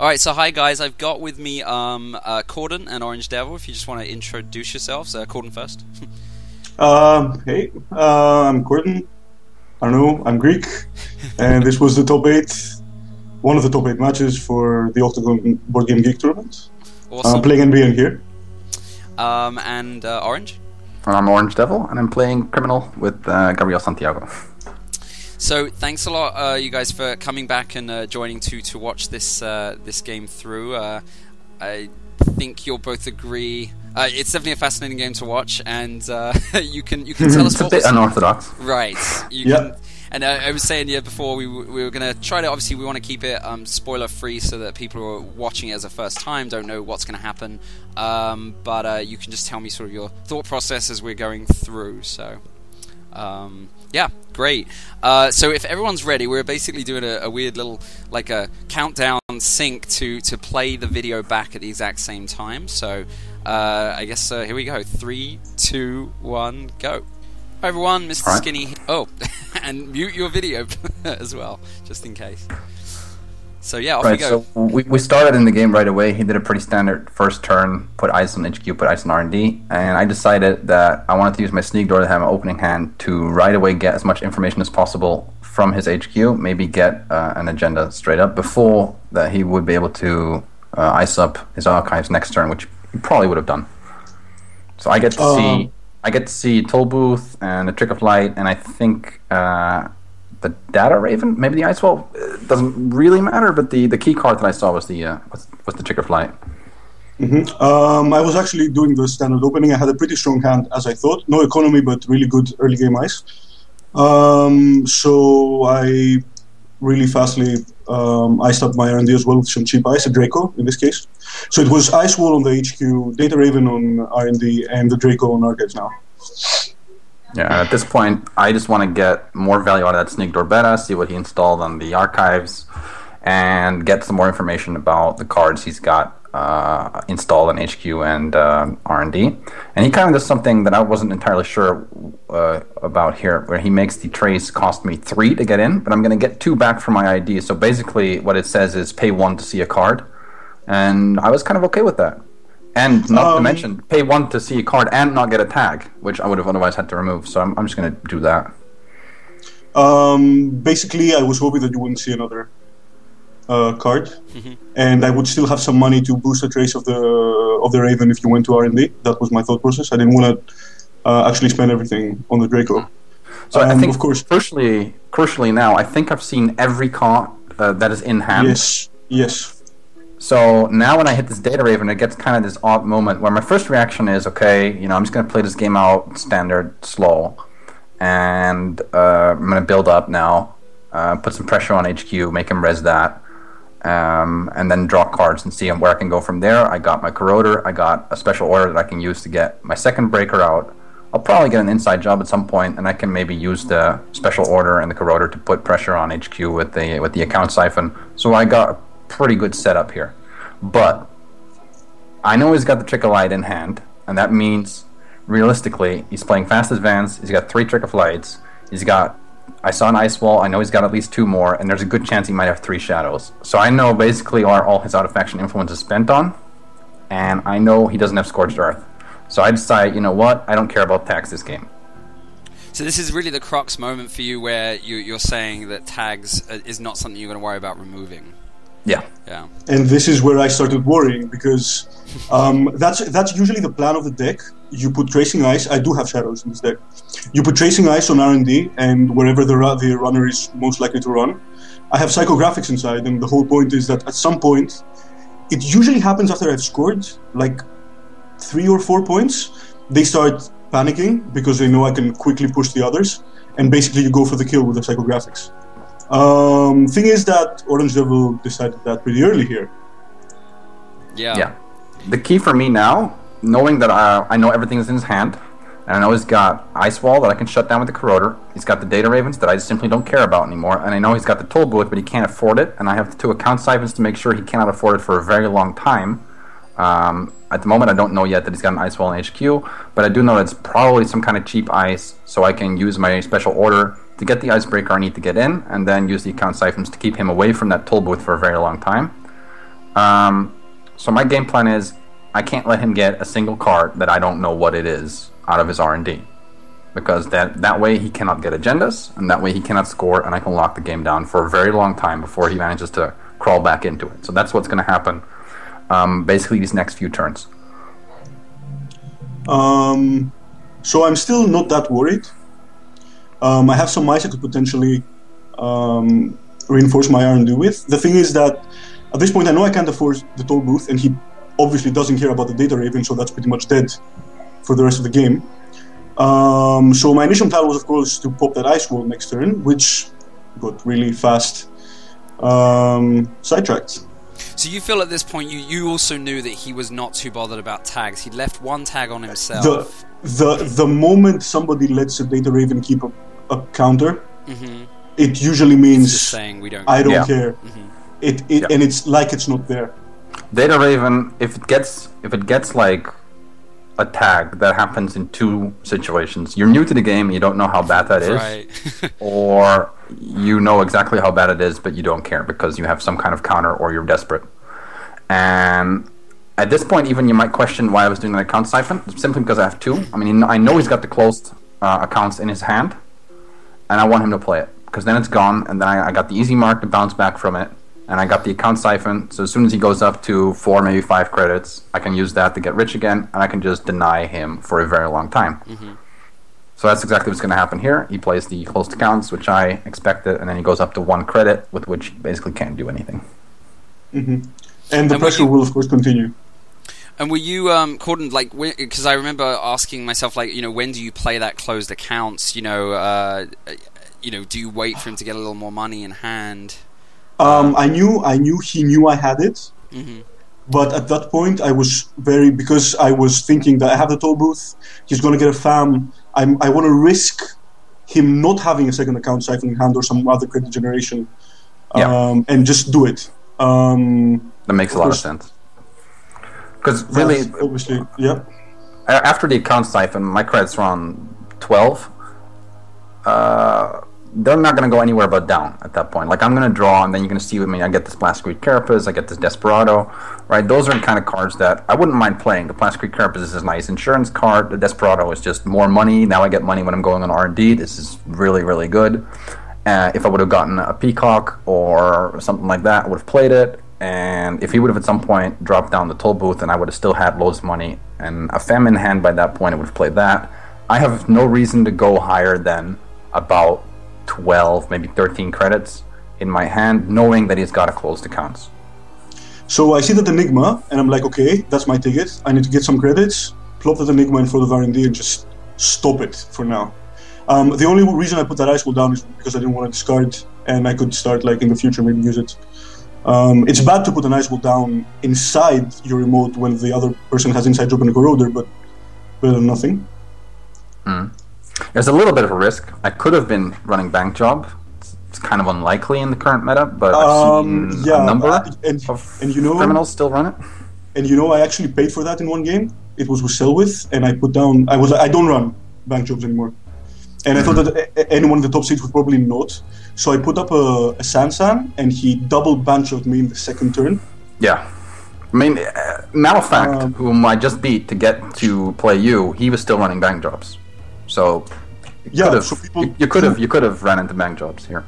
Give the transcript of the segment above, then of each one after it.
Alright, so hi guys, I've got with me Kordan and Orangedevil, if you just want to introduce yourselves. Kordan first. Hey, I'm Kordan. I don't know, I'm Greek, and this was the top 8, one of the top 8 matches for the Octagon Board Game Geek tournament. Awesome. Playing NBN here. And Orange? And I'm Orangedevil, and I'm playing Criminal with Gabriel Santiago. So thanks a lot, you guys, for coming back and joining to watch this this game through. I think you'll both agree. It's definitely a fascinating game to watch, and you can tell us it's a bit unorthodox, right? Yeah. And I was saying before we were going to try to, obviously we want to keep it spoiler free so that people who are watching it as a first time don't know what's going to happen. But you can just tell me sort of your thought process as we're going through. So. Yeah, great. So if everyone's ready, we're basically doing a weird little, like a countdown sync to play the video back at the exact same time. So I guess here we go. 3, 2, 1, go. Hi everyone, Mr. Right. Skinny. Oh, and mute your video as well, just in case. So yeah, off we go. So we started in the game right away. He did a pretty standard first turn, put ice on HQ, put ice on R&D, and I decided that I wanted to use my sneak door to have an opening hand to right away get as much information as possible from his HQ, maybe get an agenda straight up before that he would be able to ice up his archives next turn, which he probably would have done. So I get to see Toll Booth and the Trick of Light, and I think the Data Raven, maybe the Ice Wall, doesn't really matter, but the key card that I saw was the Trick of Light. Mm-hmm. I was actually doing the standard opening. I had a pretty strong hand, as I thought. No economy, but really good early game ice. So I really fastly iced up my R&D as well with some cheap ice, a Draco in this case. So it was Ice Wall on the HQ, Data Raven on R&D, and the Draco on Archives now. Yeah, at this point, I just want to get more value out of that Sneak Door beta, see what he installed on the archives, and get some more information about the cards he's got installed on HQ and R&D. And he kind of does something that I wasn't entirely sure about here, where he makes the trace cost me 3 to get in, but I'm going to get 2 back for my ID. So basically, what it says is pay 1 to see a card, and I was kind of okay with that. And not to mention, pay 1 to see a card and not get a tag, which I would have otherwise had to remove. So I'm just going to do that. Basically, I was hoping that you wouldn't see another card, and I would still have some money to boost the trace of the Raven if you went to R&D. That was my thought process. I didn't want to actually spend everything on the Draco. So I think, of course, crucially now, I think I've seen every card that is in hand. Yes. So now when I hit this Data Raven, it gets kind of this odd moment where my first reaction is, okay, I'm just going to play this game out standard, slow, and I'm going to build up now, put some pressure on HQ, make him res that, and then draw cards and see where I can go from there. I got my Corroder, I got a special order that I can use to get my second breaker out. I'll probably get an inside job at some point, and I can maybe use the special order and the Corroder to put pressure on HQ with the account siphon. So I got a pretty good setup here. But I know he's got the Trick of Light in hand, and that means realistically he's playing fast advance. He's got 3 Trick of Lights. I saw an Ice Wall. I know he's got at least 2 more, and there's a good chance he might have 3 Shadows. So I know basically all his out of faction influence is spent on, and I know he doesn't have Scorched Earth. So I decide, you know what? I don't care about tags this game. So this is really the crux moment for you, where you're saying that tags is not something you're going to worry about removing. Yeah. And this is where I started worrying, because that's usually the plan of the deck. You put Tracing Ice. I do have Shadows in this deck. You put Tracing Ice on R&D, and wherever the runner is most likely to run. I have Psychographics inside, and the whole point is that at some point, it usually happens after I've scored like 3 or 4 points, they start panicking because they know I can quickly push the others, and basically you go for the kill with the Psychographics. Thing is that Orangedevil decided that pretty early here. Yeah. The key for me now, knowing that I know everything is in his hand, and I know he's got Ice Wall that I can shut down with the Corroder, he's got the Data Ravens that I just simply don't care about anymore, and I know he's got the Toll Booth, but he can't afford it, and I have the 2 account siphons to make sure he cannot afford it for a very long time. At the moment, I don't know yet that he's got an Ice Wall in HQ, but I do know that it's probably some kind of cheap ice, so I can use my special order to get the icebreaker I need to get in, and then use the account siphons to keep him away from that Toll Booth for a very long time. So my game plan is I can't let him get a single card that I don't know what it is out of his R&D. Because that way he cannot get agendas, and that way he cannot score, and I can lock the game down for a very long time before he manages to crawl back into it. So that's what's going to happen basically these next few turns. So I'm still not that worried. I have some mice I could potentially reinforce my R&D with. The thing is that at this point I know I can't afford the toll booth, and he obviously doesn't care about the data raven, so that's pretty much dead for the rest of the game. So my initial plan was, of course, to pop that ice wall next turn, which got really fast sidetracked. So you feel at this point you also knew that he was not too bothered about tags. He left one tag on himself. The moment somebody lets a data raven keep a counter, it usually means just saying we don't. I don't care. And it's like it's not there. Data raven, if it gets like a tag that happens in two situations. You're new to the game, you don't know how bad that is. Right. Or you know exactly how bad it is, but you don't care because you have some kind of counter or you're desperate. And at this point, even you might question why I was doing an account siphon, simply because I have two. I mean, I know he's got the closed accounts in his hand, and I want him to play it, because then it's gone, and then I got the easy mark to bounce back from it. And I got the account siphon, so as soon as he goes up to 4, maybe 5 credits, I can use that to get rich again, and I can just deny him for a very long time. So that's exactly what's going to happen here. He plays the closed accounts, which I expected, and then he goes up to 1 credit, with which he basically can't do anything. And the pressure will, of course, continue. And were you, Kordan, like, because I remember asking myself, like, when do you play that closed accounts? Do you wait for him to get a little more money in hand? I knew he knew I had it, but at that point I was because I was thinking that I have the toll booth, he's going to get a fam, I want to risk him not having a second account siphon in hand or some other credit generation, and just do it. That makes a lot of sense. Because really, obviously, after the account siphon, my credits are on 12. They're not going to go anywhere but down at that point. Like, I'm going to draw, and then you're going to see with me, I get this Plascrete Carapace, I get this Desperado, right? Those are the kind of cards that I wouldn't mind playing. The Plascrete Carapace is a nice insurance card. The Desperado is just more money. Now I get money when I'm going on R&D. This is really, really good. If I would have gotten a Peacock or something like that, I would have played it. And if he would have at some point dropped down the toll booth, and I would have still had loads of money and a fem in hand by that point, I would have played that. I have no reason to go higher than about 12, maybe 13 credits in my hand, knowing that he's got a closed accounts. So I see that Enigma, and I'm like, okay, that's my ticket. I need to get some credits, plop that Enigma in front of R&D, and just stop it for now. The only reason I put that ice wall down is because I didn't want to discard, and I could start, like, in the future, maybe use it. It's bad to put an ice wall down inside your remote when the other person has inside job and a corroder, but better than nothing. There's a little bit of a risk. I could have been running bank job. It's kind of unlikely in the current meta, but I've seen a number of criminals still run it. And I actually paid for that in one game. It was with Selwith, and I put down. I don't run bank jobs anymore, and I thought that anyone in the top seats would probably not. So I put up a Sansan, and he double bank jobbed me in the second turn. Yeah. I mean, Malfact, whom I just beat to get to play you, he was still running bank jobs. So you could have ran into bank jobs here.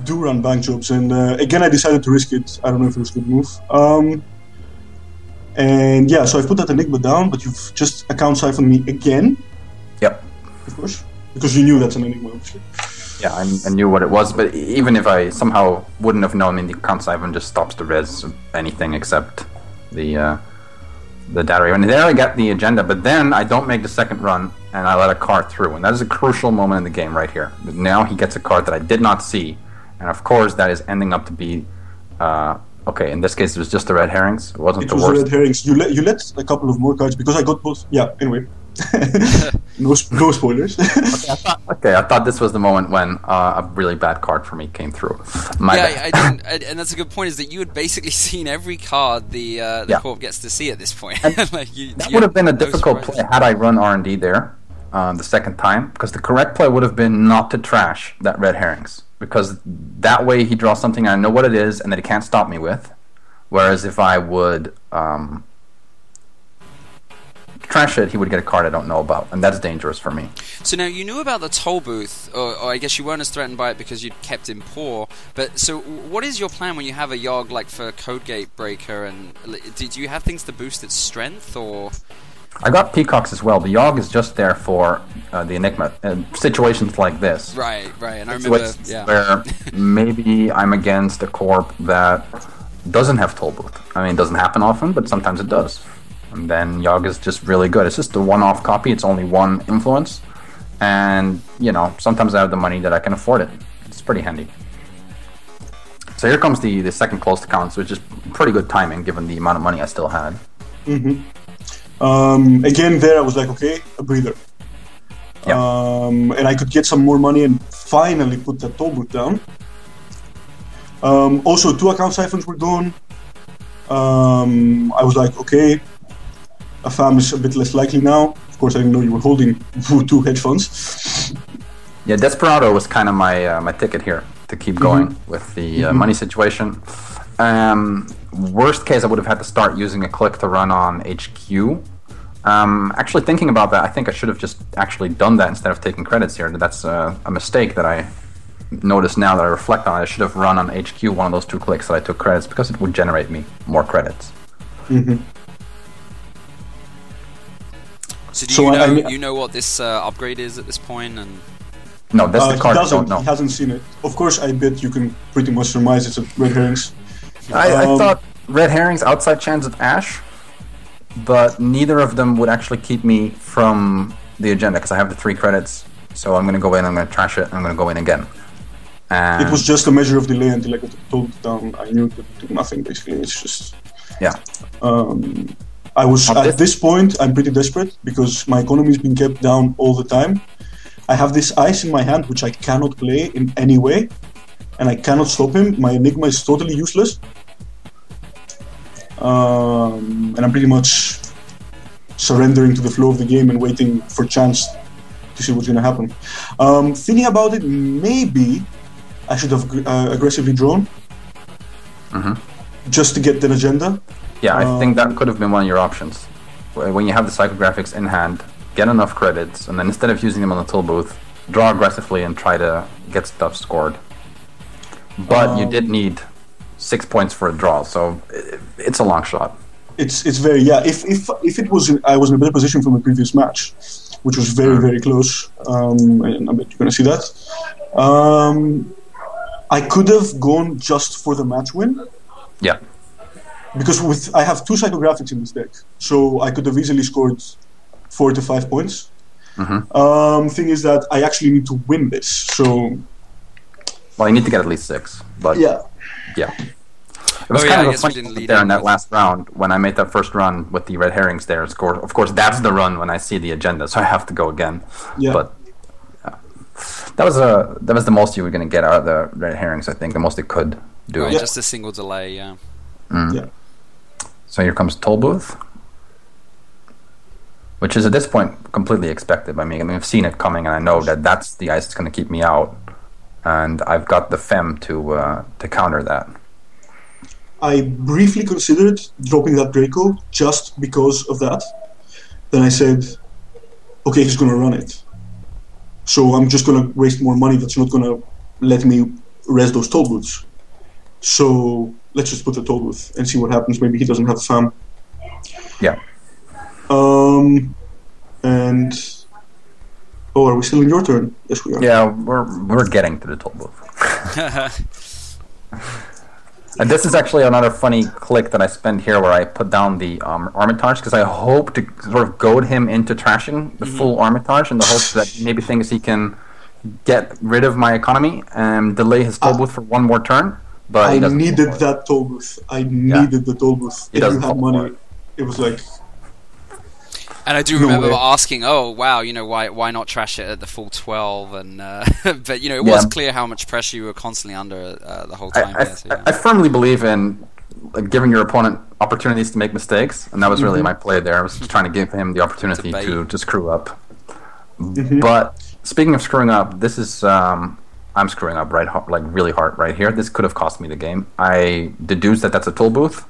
Do run bank jobs, and again I decided to risk it. I don't know if it was a good move. So I've put that Enigma down, but you've just account siphoned me again. Yep. Of course, because you knew that's an Enigma, obviously. Yeah, I knew what it was, but even if I somehow wouldn't have known, the account siphon just stops the res of anything except the data raven. And there I get the agenda, but then I don't make the second run, and I let a card through, and that is a crucial moment in the game right here. Now he gets a card that I did not see, and of course that is ending up to be okay. In this case, it was just the red herrings. It wasn't the worst. It was the red herrings. You let a couple of more cards because I got both. Yeah. Anyway, no spoilers. Okay, I thought this was the moment when a really bad card for me came through. I didn't, and that's a good point. Is that you had basically seen every card the Corp gets to see at this point. That would have been a difficult play had I run R&D there the second time, because the correct play would have been not to trash that red herrings, because that way he draws something I know what it is and that he can't stop me with, Whereas if I would trash it, he would get a card I don't know about, and that's dangerous for me. So now you knew about the toll booth, or I guess you weren't as threatened by it because you'd kept him poor. But so, what is your plan when you have a Yogg like for Codegate Breaker? And did you have things to boost its strength, or? I got Peacocks as well. The Yogg is just there for the Enigma situations like this. Right. And I remember, where maybe I'm against a Corp that doesn't have toll booth. I mean, it doesn't happen often, but sometimes it does. And then Yogg is just really good. It's just a one-off copy. It's only one influence. And, sometimes I have the money that I can afford it. It's pretty handy. So here comes the second close to counts, which is pretty good timing given the amount of money I still had. Again, there I was like, okay, a breather. Yep. And I could get some more money and finally put that toll booth down. Also, 2 account siphons were done. I was like, okay, a FAM is a bit less likely now. Of course, I didn't know you were holding 2 hedge funds. Yeah, Desperado was kind of my ticket here to keep going with the money situation. Worst case, I would have had to start using a click to run on HQ. Actually, thinking about that, I think I should have just actually done that instead of taking credits here. That's a mistake that I notice now that I reflect on it. I should have run on HQ one of those 2 clicks that I took credits because it would generate me more credits. So do you know what this upgrade is at this point? And no, that's the card I don't know. He hasn't seen it. Of course, I bet you can pretty much surmise it's a red herrings. I thought red herrings outside chance of Ash, but neither of them would actually keep me from the agenda because I have the 3 credits. So I'm going to go in, I'm going to trash it, and I'm going to go in again. And it was just a measure of delay until I got told down. I knew it would do nothing, basically. It's just... Yeah. I was, at this point, I'm pretty desperate because my economy is being kept down all the time. I have this ice in my hand which I cannot play in any way, and I cannot stop him. My Enigma is totally useless. And I'm pretty much surrendering to the flow of the game and waiting for chance to see what's going to happen. Thinking about it, maybe I should have aggressively drawn just to get an agenda. Yeah, I think that could have been one of your options. When you have the psychographics in hand, get enough credits, and then instead of using them on the toll booth, draw aggressively and try to get stuff scored. But you did need 6 points for a draw, so it's a long shot. It's very, yeah. If it was, I was in a better position from the previous match, which was very, very close, and I bet you're going to see that. I could have gone just for the match win. Yeah. Because I have 2 psychographics in this deck, so I could have easily scored 4 to 5 points. Thing is that I actually need to win this, so... Well, you need to get at least 6, but... Yeah. It was kind of a funny thing there in that last round, when I made that first run with the red herrings there. Of course, that's the run when I see the agenda, so I have to go again. Yeah. But that was the most you were going to get out of the red herrings, I think, the most it could do. Right, just a single delay, yeah. Yeah. So here comes Toll Booth, which is at this point completely expected by me. I mean, I've seen it coming, and I know that that's the ice that's going to keep me out, and I've got the Fem to counter that. I briefly considered dropping that Draco just because of that. Then I said, okay, he's going to run it. So I'm just going to waste more money that's not going to let me res those toll booths. So let's just put the toll booth and see what happens. Maybe he doesn't have a FAM. Yeah. And... Oh, are we still in your turn? Yes, we are. Yeah, we're getting to the toll booth. And this is actually another funny click that I spent here where I put down the Armitage because I hope to sort of goad him into trashing the full Armitage in the hopes that maybe thinks he can get rid of my economy and delay his toll booth for one more turn. But I needed that toll booth. I needed the toll booth. If you had money, it was like... And I do remember asking, "Oh, wow, why not trash it at the full 12?" And but it was clear how much pressure you were constantly under the whole time. I firmly believe in giving your opponent opportunities to make mistakes, and that was really my play there. I was just trying to give him the opportunity to screw up. But speaking of screwing up, this is I'm screwing up really hard right here. This could have cost me the game. I deduced that that's a toll booth,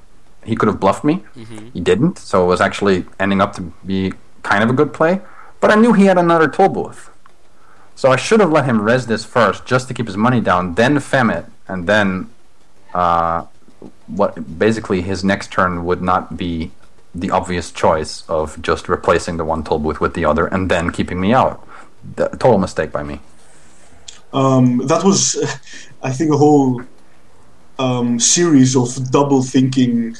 he could have bluffed me. He didn't, so it was actually ending up to be kind of a good play. But I knew he had another toll booth. So I should have let him res this first, just to keep his money down, then fem it, and then basically his next turn would not be the obvious choice of just replacing the one toll booth with the other and then keeping me out. Total mistake by me. That was, I think, a whole series of double thinking.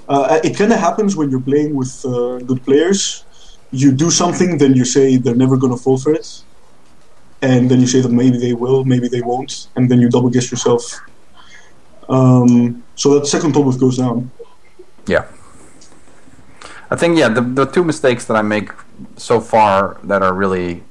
It kind of happens when you're playing with good players. You do something, then you say they're never going to fall for it. And then you say that maybe they will, maybe they won't. And then you double guess yourself. So that second toll booth goes down. Yeah. I think, the two mistakes that I make so far that are really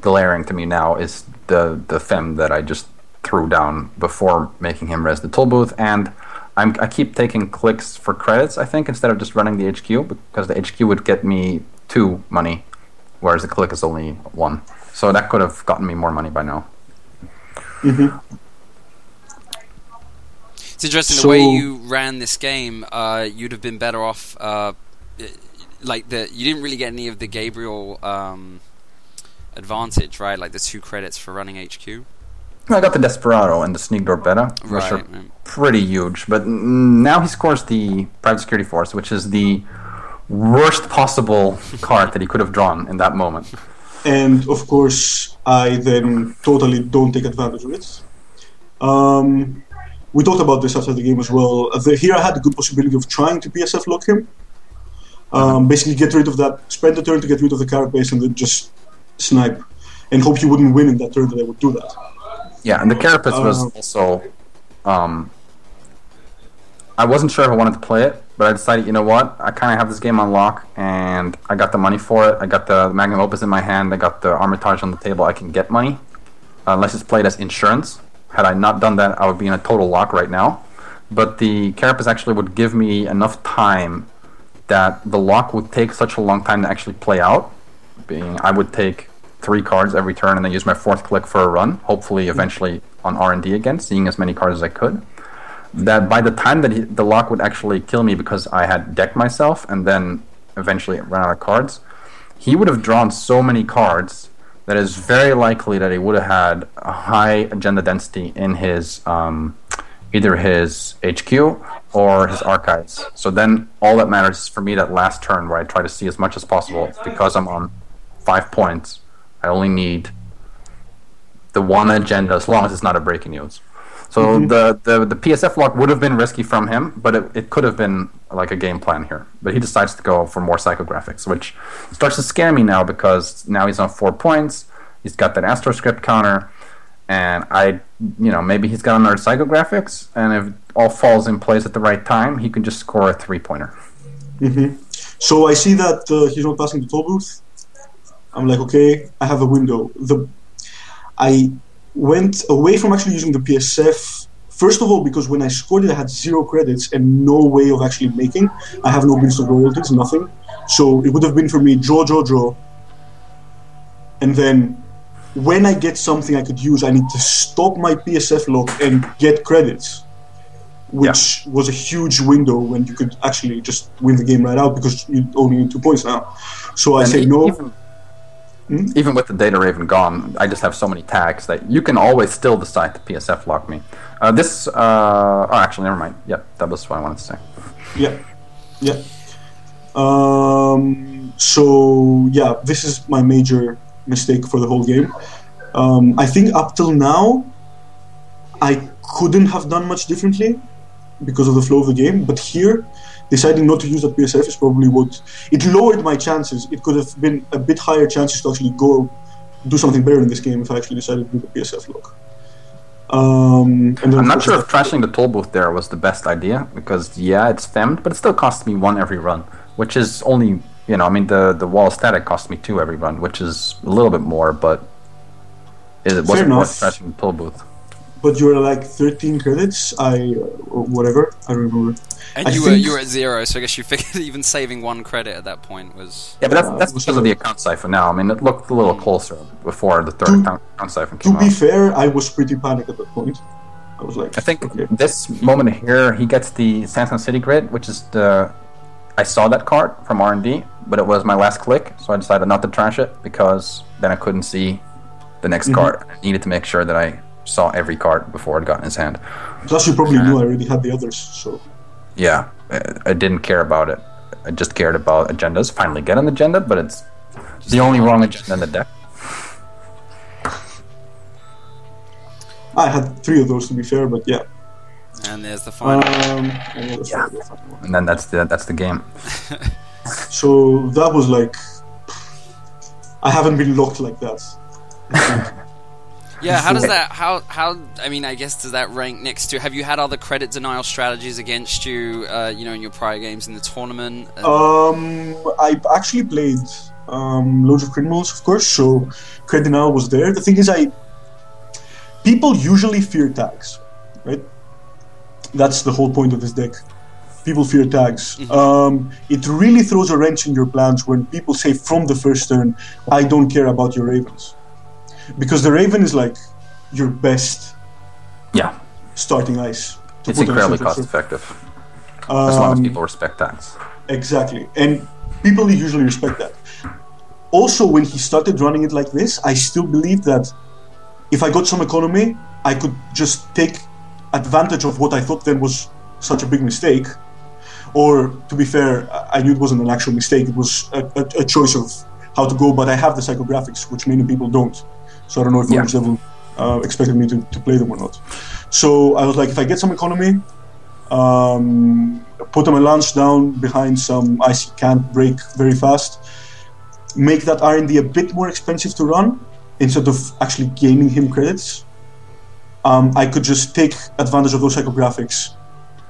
glaring to me now is the fem that I just threw down before making him res the toll booth, and I keep taking clicks for credits, I think, instead of just running the HQ, because the HQ would get me 2 money, whereas the click is only 1. So that could have gotten me more money by now. It's interesting, the way you ran this game, you'd have been better off, you didn't really get any of the Gabriel advantage, right? Like the 2 credits for running HQ. I got the Desperado and the Sneak Door Beta, which are pretty huge. But now he scores the Private Security Force, which is the worst possible card that he could have drawn in that moment. And, of course, I then totally don't take advantage of it. We talked about this after the game as well. Here I had the good possibility of trying to PSF lock him. Basically get rid of that, spend the turn to get rid of the carapace and then just snipe. And hope you wouldn't win in that turn that I would do that. Yeah, and the carapace was also... I wasn't sure if I wanted to play it, but I decided, you know what, I kind of have this game on lock, and I got the money for it. I got the Magnum Opus in my hand, I got the Armitage on the table, I can get money. Unless it's played as insurance. Had I not done that, I would be in a total lock right now. But the carapace actually would give me enough time that the lock would take such a long time to actually play out. Being I would take 3 cards every turn and then use my 4th click for a run, hopefully eventually on R&D again, seeing as many cards as I could. That by the time that the lock would actually kill me because I had decked myself and then eventually ran out of cards, he would have drawn so many cards that it's very likely that he would have had a high agenda density in his either his HQ or his archives. So then all that matters is for me that last turn where I try to see as much as possible. Because I'm on 5 points, I only need the one agenda as long as it's not a breaking news. So the PSF lock would have been risky from him, but it could have been like a game plan here. But he decides to go for more psychographics, which starts to scare me now because now he's on 4 points. He's got that astroscript counter, and maybe he's got another psychographics, and if it all falls in place at the right time, he can just score a 3-pointer. So I see that he's not passing the toll booth. I'm like, okay, I have a window. I went away from actually using the PSF, first of all, because when I scored it, I had 0 credits and no way of actually making. I have no means of royalties, nothing. So it would have been for me draw, draw, draw. And then when I get something I could use, I need to stop my PSF lock and get credits, which was a huge window when you could actually just win the game right out because you only need 2 points now. So I say no. Even with the Data Raven gone, I just have so many tags that you can always still decide to PSF lock me. Actually, never mind. Yep, that was what I wanted to say. Yeah. This is my major mistake for the whole game. I think up till now, I couldn't have done much differently because of the flow of the game, but here, deciding not to use that PSF is probably what... It lowered my chances. It could have been a bit higher chances to actually go do something better in this game if I actually decided to do the PSF lock. I'm not sure if trashing the toll booth there was the best idea, because, it's femmed, but it still costs me 1 every run, which is only... the wall static costs me 2 every run, which is a little bit more, but it wasn't worth trashing the toll booth. But you were like 13 credits, whatever, I don't remember. And you were at 0, so I guess you figured even saving 1 credit at that point was... Yeah, but that's because of the account siphon now. It looked a little closer before the third account siphon came out. To be fair, I was pretty panicked at that point. I was like, I think okay. this moment here, he gets the Sandstone City Grid, which is the... I saw that card from R&D, but it was my last click, so I decided not to trash it, because then I couldn't see the next card. I needed to make sure that I saw every card before it got in his hand. Plus, you probably knew I already had the others, so... Yeah, I didn't care about it. I just cared about agendas. Finally get an agenda, but it's the only wrong agenda in the deck. I had 3 of those, to be fair, but yeah. And there's the final. And then that's the game. So that was like... I haven't been locked like that. Yeah, how does that... How I mean, I guess, does that rank next to... Have you had other credit denial strategies against you, in your prior games in the tournament? I actually played loads of criminals, of course, so credit denial was there. The thing is, people usually fear tags, right? That's the whole point of this deck. People fear tags. It really throws a wrench in your plans when people say from the first turn, I don't care about your ravens. Because the raven is like your best starting ice. It's incredibly cost effective. As long as people respect tags. Exactly. And people usually respect that. Also, when he started running it like this, I still believed that if I got some economy, I could just take advantage of what I thought then was such a big mistake. Or, to be fair, I knew it wasn't an actual mistake, it was a choice of how to go, but I have the psychographics, which many people don't. So I don't know if Orangedevil expected me to play them or not. So I was like, if I get some economy, put a melange down behind some ice he can't break very fast, make that R&D a bit more expensive to run, instead of actually gaining him credits, I could just take advantage of those psychographics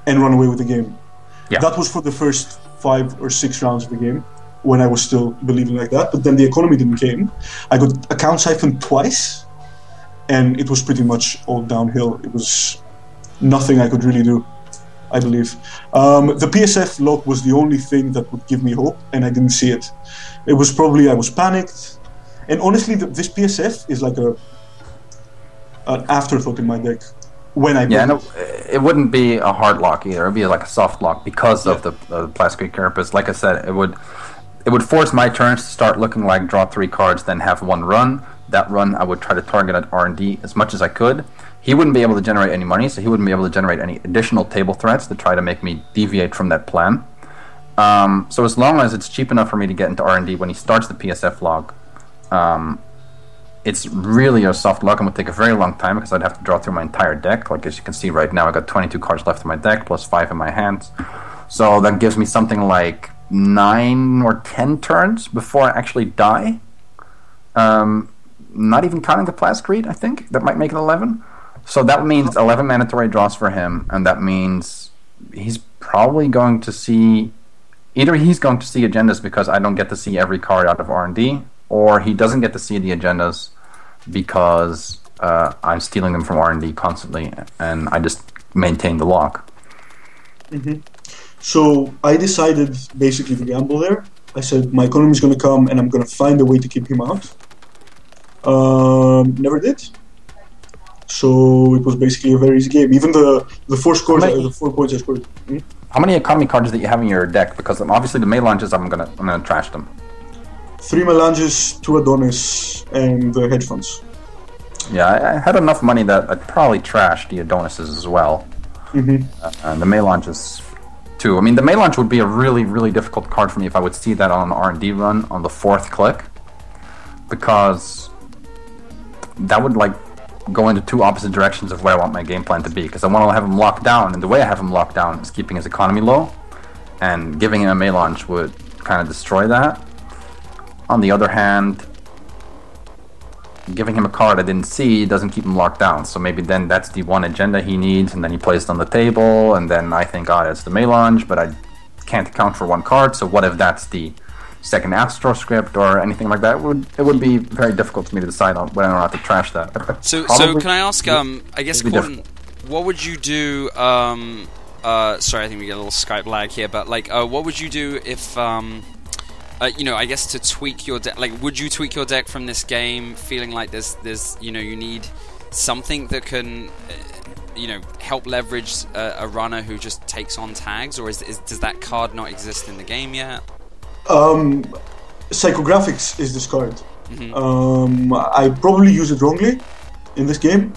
and run away with the game. Yeah. That was for the first 5 or 6 rounds of the game, when I was still believing like that, but then the economy didn't came. I got account siphoned twice, and it was pretty much all downhill. It was nothing I could really do, I believe. The PSF lock was the only thing that would give me hope, and I didn't see it. It was probably I was panicked, and honestly, this PSF is like an afterthought in my deck. When I no, it wouldn't be a hard lock either. It would be like a soft lock because of the plastic carapace. Like I said, it would force my turns to start looking like draw 3 cards, then have 1 run. That run I would try to target at R&D as much as I could. He wouldn't be able to generate any money, so he wouldn't be able to generate any additional table threats to try to make me deviate from that plan. So as long as it's cheap enough for me to get into R&D when he starts the PSF log, it's really a soft lock and would take a very long time because I'd have to draw through my entire deck. Like as you can see right now, I got 22 cards left in my deck plus 5 in my hands. So that gives me something like 9 or 10 turns before I actually die. Not even counting the Plastic Reed, I think. That might make it 11. So that means 11 mandatory draws for him, and that means he's probably going to see... Either he's going to see agendas because I don't get to see every card out of R&D, or he doesn't get to see the agendas because I'm stealing them from R&D constantly, and I just maintain the lock. So I decided basically to gamble there. I said my economy is going to come and I'm going to find a way to keep him out. Never did. So it was basically a very easy game. Even the 4 scores, the 4 points I scored. How many economy cards that you have in your deck? Because obviously the melanges, I'm gonna trash them. 3 melanges, 2 Adonis, and the hedge funds. Yeah, I had enough money that I'd probably trash the Adonises as well. And the melanges too. I mean, the melange would be a really, really difficult card for me if I would see that on an R&D run on the 4th click, because that would like go into 2 opposite directions of what I want my game plan to be, because I want to have him locked down, and the way I have him locked down is keeping his economy low, and giving him a melange would kind of destroy that. On the other hand, giving him a card I didn't see doesn't keep him locked down, so maybe then that's the one agenda he needs, and then he plays it on the table, and then I think, it's the melange, but I can't account for 1 card, so what if that's the second Astro script or anything like that? It would be very difficult for me to decide on whether or not to trash that. So can I ask, I guess, Kordan, what would you do, sorry, I think we get a little Skype lag here, but like, what would you do if, I guess to tweak your deck, like, would you tweak your deck from this game, feeling like there's you need something that can, help leverage a runner who just takes on tags, or does that card not exist in the game yet? Psychographics is this card. Mm-hmm. I probably use it wrongly in this game.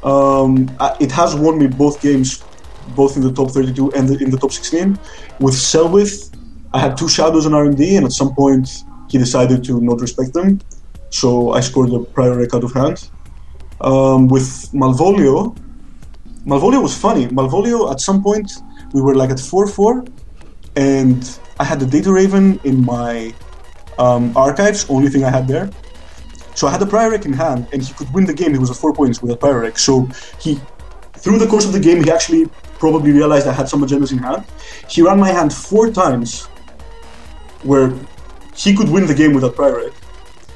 It has won me both games, both in the top 32 and in the top 16. With Selwith, I had 2 shadows on R&D, and at some point he decided to not respect them, so I scored a prior rec out of hand. With Malvolio was funny. Malvolio, at some point, we were like at 4-4, and I had the Data Raven in my archives, only thing I had there. So I had the prior rec in hand, and he could win the game. He was at 4 points with a prior rec. So through the course of the game, he actually probably realized I had some agendas in hand. He ran my hand 4 times where he could win the game with that prior rec.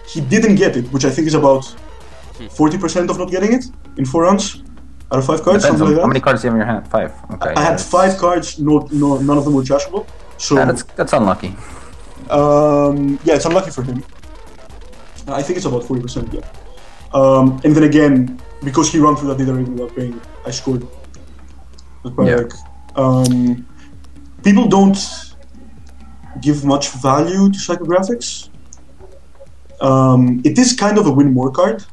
He didn't get it, which I think is about 40% of not getting it in 4 rounds out of 5 cards, Depends something like that. How many cards do you have in your hand? 5. Okay. I had 5 cards, none of them were trashable. So that's unlucky. yeah, it's unlucky for him. I think it's about 40%, yeah. And then again, because he ran through that Data Raven without paying, I scored the prior rec. People don't give much value to psychographics. It is kind of a win more card,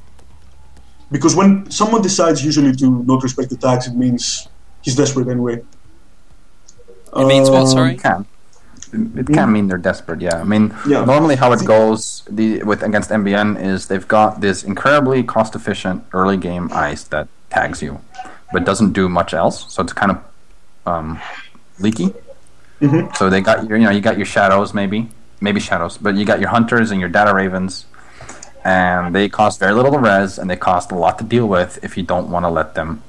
because when someone decides usually to not respect the tags, it means he's desperate anyway. It means what, sorry? It can mean they're desperate, yeah. I mean, normally how it goes against MBN is they've got this incredibly cost-efficient early game ice that tags you, but doesn't do much else, so it's kind of leaky. Mm-hmm. So they got you got your shadows, maybe shadows, but you got your hunters and your data ravens, and they cost very little to res, and they cost a lot to deal with if you don't want to let them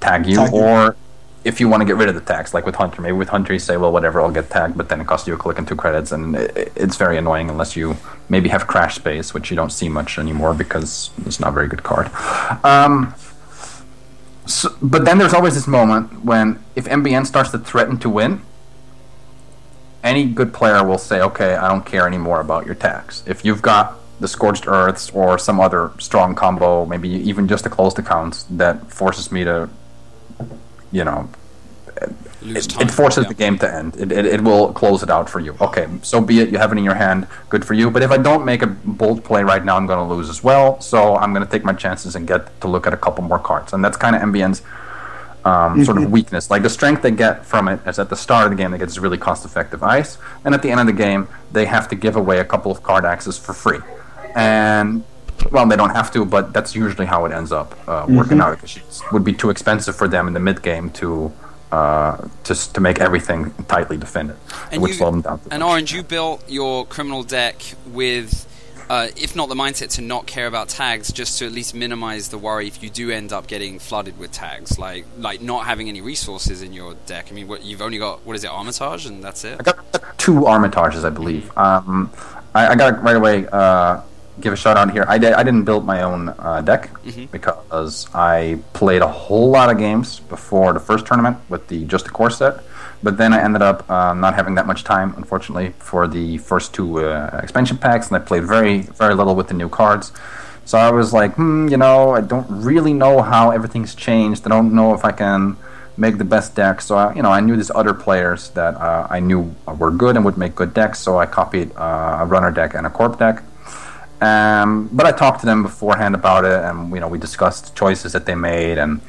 tag you, or if you want to get rid of the tags, like with Hunter. Maybe with Hunter you say, well, whatever, I'll get tagged, but then it costs you a click and 2 credits, and it's very annoying unless you maybe have Crash Space, which you don't see much anymore because it's not a very good card. But then there's always this moment when if MBN starts to threaten to win, any good player will say, okay, I don't care anymore about your tags. If you've got the Scorched Earths or some other strong combo, maybe even just a closed accounts that forces me to, it forces the game to end. It will close it out for you. Okay, so be it. You have it in your hand. Good for you. But if I don't make a bold play right now, I'm going to lose as well. So I'm going to take my chances and get to look at a couple more cards. And that's kind of MBN's sort of weakness. Like the strength they get from it is at the start of the game they get this really cost-effective ice, and at the end of the game they have to give away a couple of card axes for free. And well, they don't have to, but that's usually how it ends up working out, because it would be too expensive for them in the mid game to make everything tightly defended. And it would slow them down. And Orange, you built your criminal deck with, if not the mindset to not care about tags, just to at least minimize the worry if you do end up getting flooded with tags, like not having any resources in your deck. I mean, you've only got, what is it, Armitage, and that's it? I got 2 Armitages, I believe. I got to right away give a shout out here. I didn't build my own deck because I played a whole lot of games before the first tournament with the Just a Core set, but then I ended up not having that much time, unfortunately, for the first 2 expansion packs, and I played very, very little with the new cards. So I was like, I don't really know how everything's changed. I don't know if I can make the best deck. So I knew these other players that I knew were good and would make good decks, so I copied a runner deck and a corp deck. But I talked to them beforehand about it, and we discussed choices that they made, and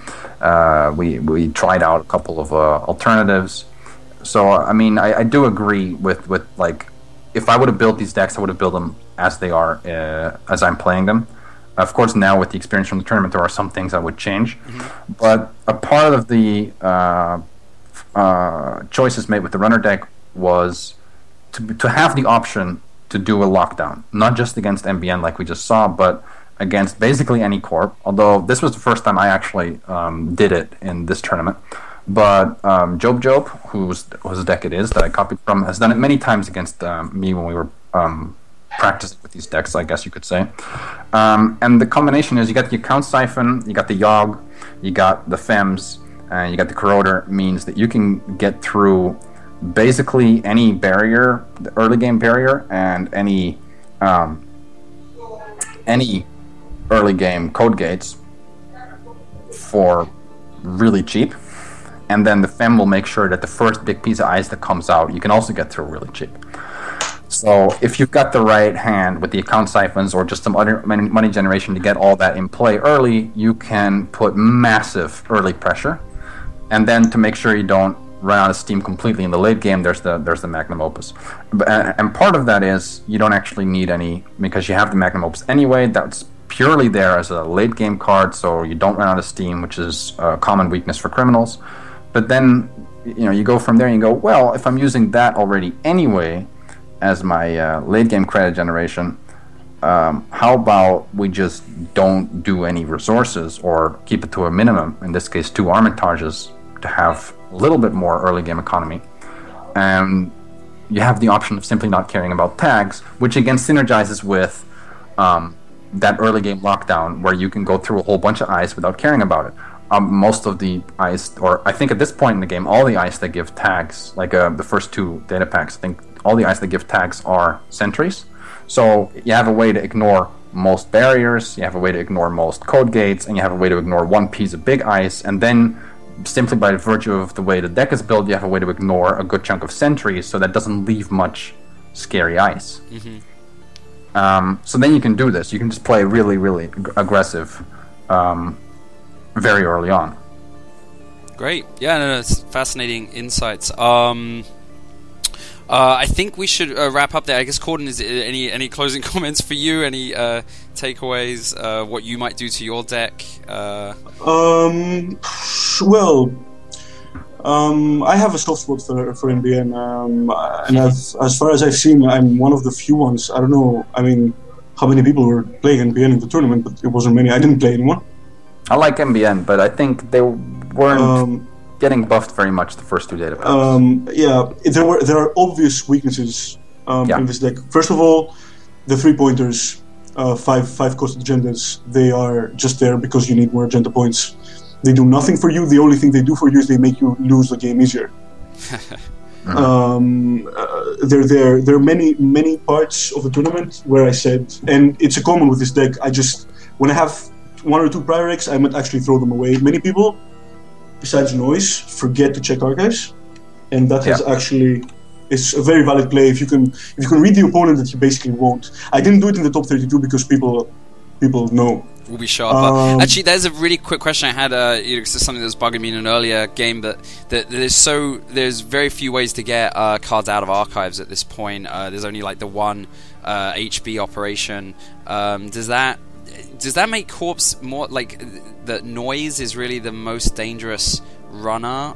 we tried out a couple of alternatives. So I mean, I do agree with like, if I would have built these decks, I would have built them as they are as I'm playing them. Of course, now with the experience from the tournament, there are some things I would change, but a part of the choices made with the runner deck was to have the option to do a lockdown, not just against MBN like we just saw, but against basically any corp. Although this was the first time I actually did it in this tournament. But Job, whose deck it is that I copied from, has done it many times against me when we were practicing with these decks, I guess you could say. And the combination is you got the Count Siphon, you got the Yogg, you got the Fems, and you got the Corroder, means that you can get through basically any barrier, the early game barrier, and any early game code gates for really cheap, and then the FEM will make sure that the first big piece of ice that comes out you can also get through really cheap. So if you've got the right hand with the account siphons or just some other money generation to get all that in play early, you can put massive early pressure, and then to make sure you don't run out of steam completely in the late game, there's the magnum opus. And part of that is you don't actually need any, because you have the magnum opus anyway. That's purely there as a late game card, so you don't run out of steam, which is a common weakness for criminals. But then you go from there and you go, well, if I'm using that already anyway as my late game credit generation, how about we just don't do any resources or keep it to a minimum, in this case 2 Armitages, to have a little bit more early game economy. And you have the option of simply not caring about tags, which again synergizes with that early game lockdown where you can go through a whole bunch of ice without caring about it. Most of the ice, or I think at this point in the game, all the ice that give tags, like the first 2 data packs, I think all the ice that give tags are sentries. So you have a way to ignore most barriers, you have a way to ignore most code gates, and you have a way to ignore one piece of big ice, and then simply by virtue of the way the deck is built, you have a way to ignore a good chunk of sentries, so that doesn't leave much scary ice. So then you can do this. You can just play really, really aggressive very early on. Great. Yeah, no, it's fascinating insights. I think we should wrap up there. I guess, Kordan, is any closing comments for you? Any takeaways? What you might do to your deck? Well, I have a soft spot for NBN, and as far as I've seen, I'm one of the few ones. I don't know. I mean, how many people were playing NBN in the tournament, but it wasn't many. I didn't play anyone. I like NBN, but I think they weren't getting buffed very much the first 2 data packs. Yeah, there are obvious weaknesses in this deck. First of all, the 3-pointers, 5 cost agendas, they are just there because you need more agenda points. They do nothing for you. The only thing they do for you is they make you lose the game easier. There are many parts of the tournament where I said, and it's a common with this deck, when I have 1 or 2 prior X, I might actually throw them away. Many people, besides noise, forget to check archives, and that has actually, it's a very valid play. If you can read the opponent, that you basically won't. I didn't do it in the top 32 because people know. Will be sharper. Actually, there's a really quick question I had. This is something that was bugging me in an earlier game, but there's very few ways to get cards out of archives at this point. There's only like the one HB operation. Does that make Corps more like that? Noise is really the most dangerous runner.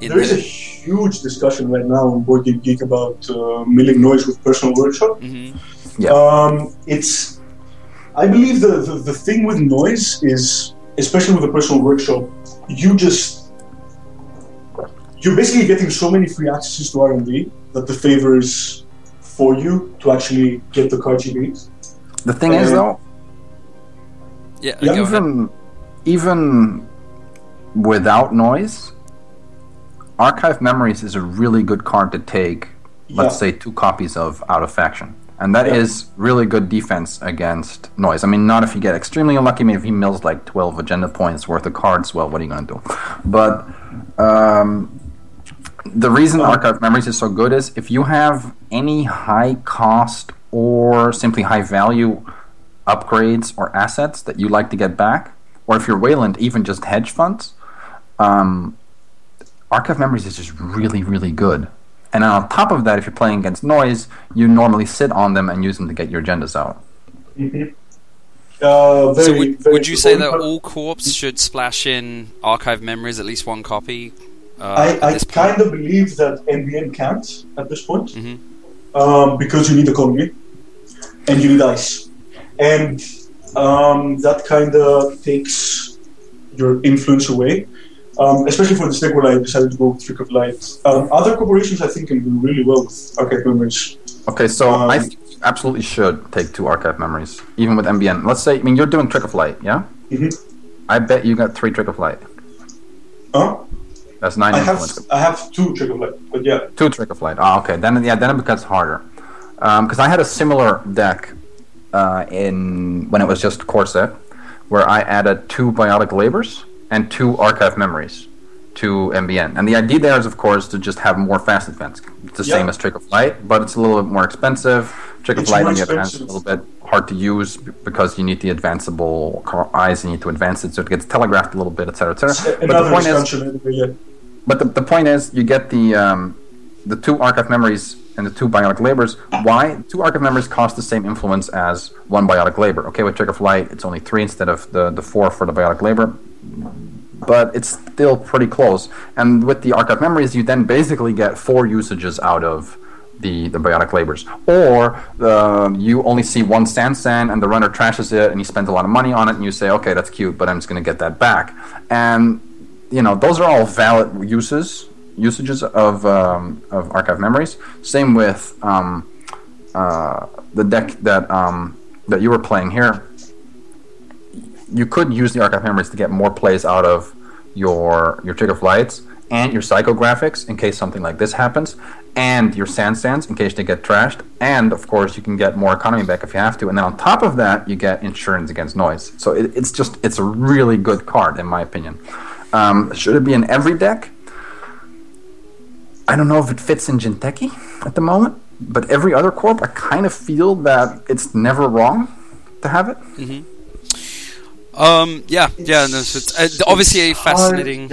There is a huge discussion right now on Board Game Geek about milling noise with Personal Workshop. I believe the thing with noise is, especially with the Personal Workshop, you're basically getting so many free accesses to R&D that the favor is for you to actually get the cards you need. The thing is, though, even without noise, Archive Memories is a really good card to take, let's say, 2 copies of out of faction. And that is really good defense against noise. I mean, not if you get extremely unlucky. I mean, if he mills like 12 agenda points worth of cards, well, what are you going to do? But the reason Archive Memories is so good is if you have any high cost or simply high value upgrades or assets that you like to get back, or if you're Wayland, even just hedge funds, Archive Memories is just really, really good. And on top of that, if you're playing against noise, you normally sit on them and use them to get your agendas out. So would you say that all Corps should splash in Archive Memories, at least 1 copy? I kind of believe that NBN can't at this point, because you need economy and you need ice. And that kind of takes your influence away. Especially for this deck where I decided to go with Trick of Light. Other corporations, I think, can do really well with Archive Memories. Okay, so I think you absolutely should take 2 Archive Memories, even with MBN. Let's say, I mean, you're doing Trick of Light, yeah? I bet you got 3 Trick of Light. That's 9 influence. I have 2 Trick of Light, but yeah. 2 Trick of Light. Okay. Then it becomes harder. Because I had a similar deck when it was just core set, where I added 2 biotic labors and 2 archive memories to MBN. And the idea there is, of course, to just have more fast advance. It's the same as Trick of Light, but it's a little bit more expensive. Trick of Light, on the other hand, is a little bit hard to use because you need the advanceable eyes, you need to advance it so it gets telegraphed a little bit, etc., etc. But the point is, you get the 2 archive memories and the 2 biotic labors. Why? 2 archive memories cost the same influence as 1 biotic labor. Okay, with Trick of Light, it's only 3 instead of the 4 for the biotic labor. But it's still pretty close. And with the archive memories, you then basically get 4 usages out of the biotic labors. Or you only see 1 Sand, and the runner trashes it, and he spends a lot of money on it, and you say, okay, that's cute, but I'm just going to get that back. And, those are all valid usages of archive memories. Same with the deck that you were playing here. You could use the archive memories to get more plays out of your Trick of Lights and your psychographics in case something like this happens, and your Sands in case they get trashed, and of course you can get more economy back if you have to, and then on top of that you get insurance against noise. So it's a really good card in my opinion. Should it be in every deck? I don't know if it fits in Jinteki at the moment, but every other Corp, I kind of feel that it's never wrong to have it. Mm-hmm. No, so it's obviously a fascinating.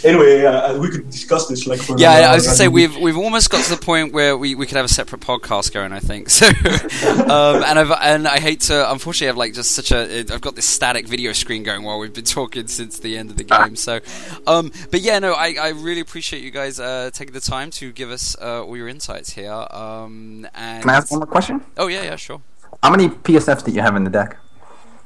Anyway, we could discuss this like for I was gonna say we've almost got to the point where we could have a separate podcast going, I think. So, and I hate to unfortunately have like just I've got this static video screen going while we've been talking since the end of the game. So, but yeah, no, I really appreciate you guys taking the time to give us all your insights here. And can I ask one more question? Oh yeah, sure. How many PSFs do you have in the deck?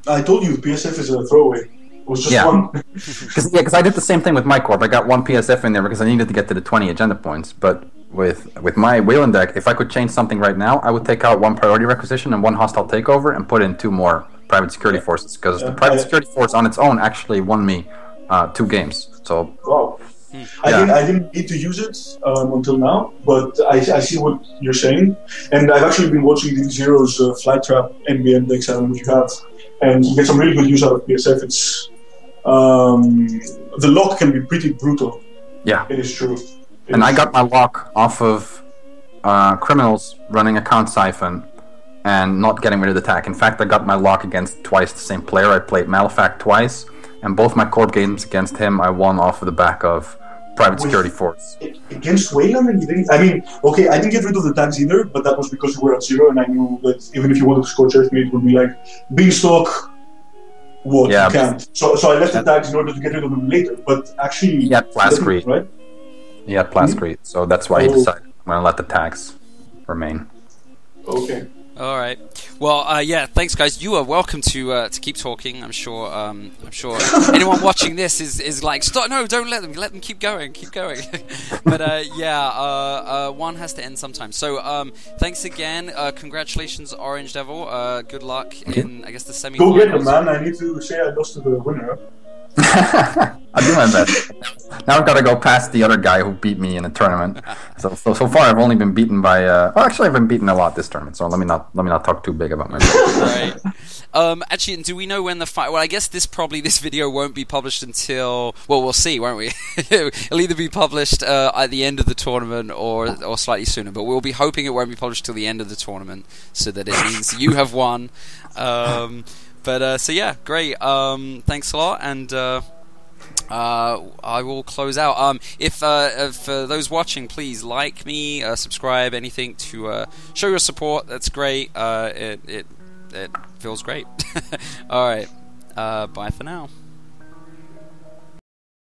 I told you PSF is a throwaway. It was just one. Because I did the same thing with my Corp. I got 1 PSF in there because I needed to get to the 20 agenda points. But with my Wayland deck, if I could change something right now, I would take out 1 priority requisition and 1 hostile takeover and put in 2 more private security forces. Because the private security force on its own actually won me 2 games. So. Wow. I didn't need to use it until now, but I see what you're saying. And I've actually been watching Div Zero's Flight Trap NBN decks, I don't know if you have. And you get some really good use out of PSF. It's the lock can be pretty brutal. Yeah, it is true. And I got my lock off of criminals running account siphon and not getting rid of the attack. In fact, I got my lock against twice the same player. I played Malefact twice, and both my Corp games against him, I won off of the back of private security force. Against Wayland, you didn't. I mean, okay, I didn't get rid of the tags either, but that was because you were at 0, and I knew that even if you wanted to score Earthmate, it would be like Beanstalk. What you can't. So I left the tags in order to get rid of them later. But actually, he had Plascrete, right? He had Plascrete, so that's why he decided I'm going to let the tags remain. Okay. All right. Well, yeah. Thanks, guys. You are welcome to keep talking. I'm sure anyone watching this is like, stop! No, don't let them keep going. But yeah, one has to end sometime. So thanks again. Congratulations, Orangedevil. Good luck in I guess the semi. Go get them, man. I need to say I lost to the winner. I do my best. Now I've got to go past the other guy who beat me in a tournament. So far I've only been beaten by. Well, actually I've been beaten a lot this tournament. So let me not talk too big about myself. Right. Actually, do we know when the fight? Well, I guess this video won't be published until. Well, we'll see, won't we? It'll either be published at the end of the tournament or slightly sooner. But we'll be hoping it won't be published till the end of the tournament, so that it means you have won. But so yeah, great. Thanks a lot, and I will close out. If for those watching, please like me, subscribe, anything to show your support. That's great. It feels great. All right. Bye for now.